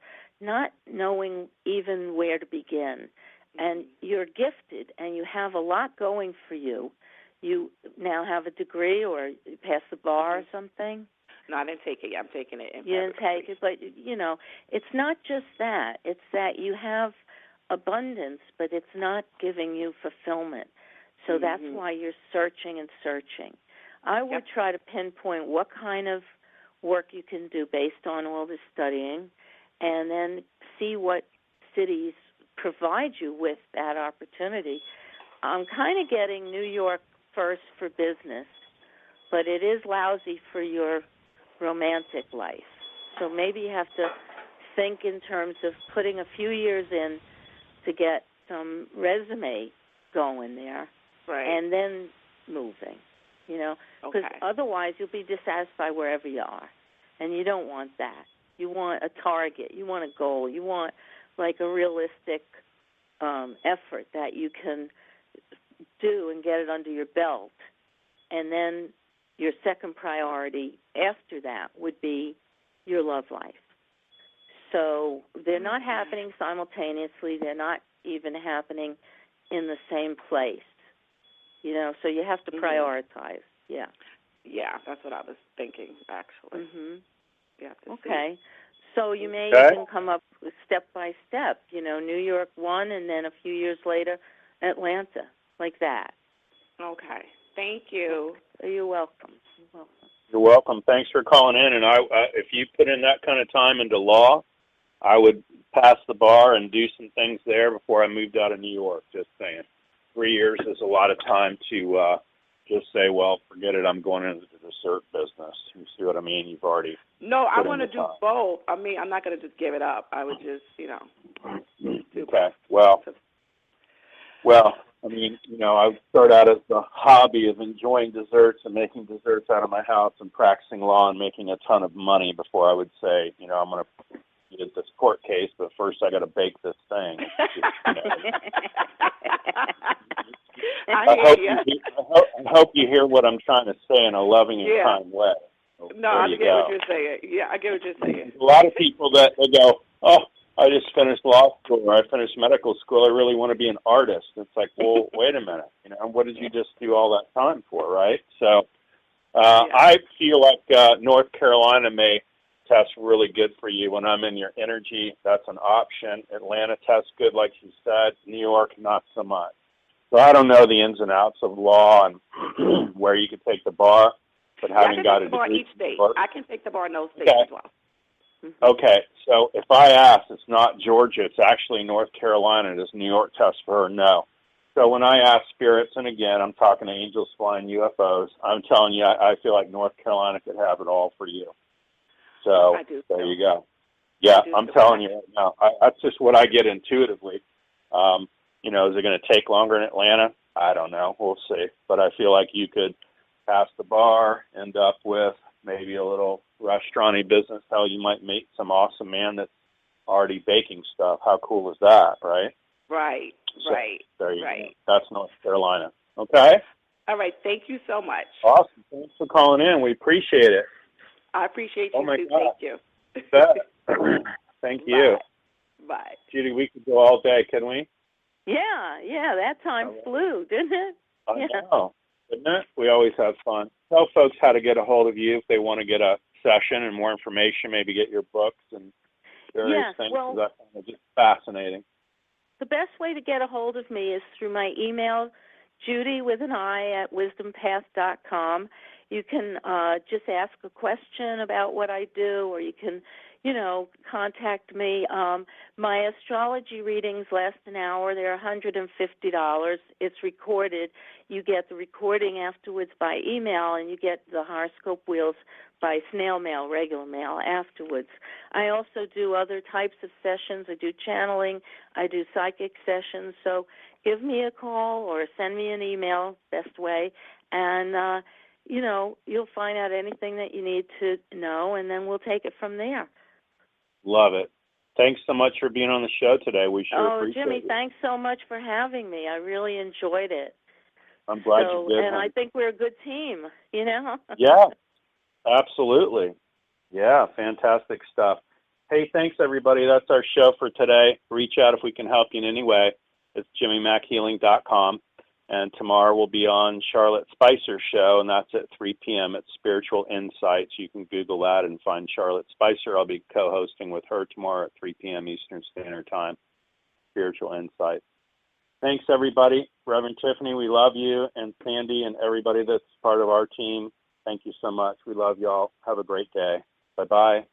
not knowing even where to begin. And you're gifted, and you have a lot going for you. You now have a degree, or you passed the bar or something? No, I didn't take it yet. I'm taking it in You didn't February. take it, but, it's not just that. It's that you have abundance, but it's not giving you fulfillment. So that's why you're searching and searching. I would try to pinpoint what kind of work you can do based on all this studying, and then see what cities provide you with that opportunity. I'm kind of getting New York first for business, but it is lousy for your romantic life. So maybe you have to think in terms of putting a few years in to get some resume going there, right, and then moving, because otherwise you'll be dissatisfied wherever you are, and you don't want that. You want a target. You want a goal. You want like a realistic effort that you can do and get it under your belt. And then your second priority after that would be your love life. So they're not happening simultaneously. They're not even happening in the same place. So you have to prioritize. Yeah. Yeah, that's what I was thinking, actually. Yeah. Okay. So you may even come up with step by step, New York one, and then a few years later, Atlanta, like that. Okay. Thank you. You're welcome. You're welcome. Thanks for calling in. And if you put in that kind of time into law, I would pass the bar and do some things there before I moved out of New York, just saying. 3 years is a lot of time to just say, well, forget it, I'm going into the dessert business. You see what I mean? You've already I want to do both. I mean, I'm not going to just give it up. I would just, do okay. both. Well, I mean, I start out as the hobby of enjoying desserts and making desserts out of my house and practicing law and making a ton of money before I would say, I'm going to get this court case, but first I got to bake this thing. I hope you hear what I'm trying to say in a loving and kind way. So no, I get what you're saying. Yeah, I get what you're saying. A lot of people that they go, oh, I just finished law school or I finished medical school. I really want to be an artist. It's like, well, wait a minute. What did you just do all that time for, right? So I feel like North Carolina may test really good for you. When I'm in your energy, that's an option. Atlanta tests good, like you said. New York, not so much. So I don't know the ins and outs of law and where you could take the bar, but having got a degree. I can take the bar in each state. I can take the bar in those states as well. Okay, so if I ask, it's not Georgia, it's actually North Carolina. Does New York test for her? No. So when I ask spirits, and again, I'm talking to angels flying UFOs, I'm telling you, I feel like North Carolina could have it all for you. So there you go. Yeah, I'm telling you right now. That's just what I get intuitively. Is it going to take longer in Atlanta? I don't know. We'll see. But I feel like you could pass the bar, end up with maybe a little restaurant-y business. Hell, you might meet some awesome man that's already baking stuff. How cool is that, right? Right, so, right, there you right. go. That's North Carolina. Okay? All right. Thank you so much. Awesome. Thanks for calling in. We appreciate it. I appreciate you, too. God. Thank you. Thank you. Bye. Judy, we could go all day, couldn't we? Yeah, that time flew, didn't it? I know, didn't it? We always have fun. Tell folks how to get a hold of you if they want to get a session and more information, maybe get your books and various things. Well, that's just fascinating. The best way to get a hold of me is through my email, Judi with an I at wisdompath.com. You can just ask a question about what I do, or you can, contact me. My astrology readings last an hour. They're $150. It's recorded. You get the recording afterwards by email, and you get the horoscope wheels by snail mail, regular mail afterwards. I also do other types of sessions. I do channeling. I do psychic sessions. So give me a call or send me an email, best way, and you'll find out anything that you need to know, and then we'll take it from there. Love it. Thanks so much for being on the show today. We sure appreciate Jimmy, it. thanks so much for having me. I really enjoyed it. I'm glad you did. And I think we're a good team, Yeah, absolutely. Yeah, fantastic stuff. Hey, thanks, everybody. That's our show for today. Reach out if we can help you in any way. It's JimmyMackHealing.com. And tomorrow we'll be on Charlotte Spicer's show, and that's at 3 p.m. It's Spiritual Insights. You can Google that and find Charlotte Spicer. I'll be co-hosting with her tomorrow at 3 p.m. Eastern Standard Time, Spiritual Insights. Thanks, everybody. Reverend Tiffany, we love you, and Sandy and everybody that's part of our team. Thank you so much. We love y'all. Have a great day. Bye-bye.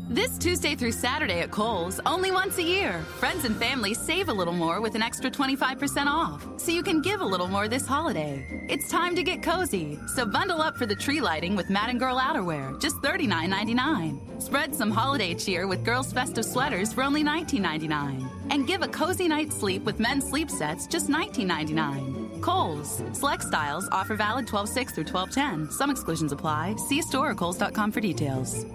This Tuesday through Saturday at Kohl's, only once a year, friends and family save a little more with an extra 25% off, so you can give a little more this holiday. It's time to get cozy, so bundle up for the tree lighting with Madden Girl outerwear, just $39.99. Spread some holiday cheer with girls' festive sweaters for only $19.99. And give a cozy night's sleep with men's sleep sets, just $19.99. Kohl's. Select styles, offer valid 12/6 through 12/10. Some exclusions apply. See store or kohls.com for details.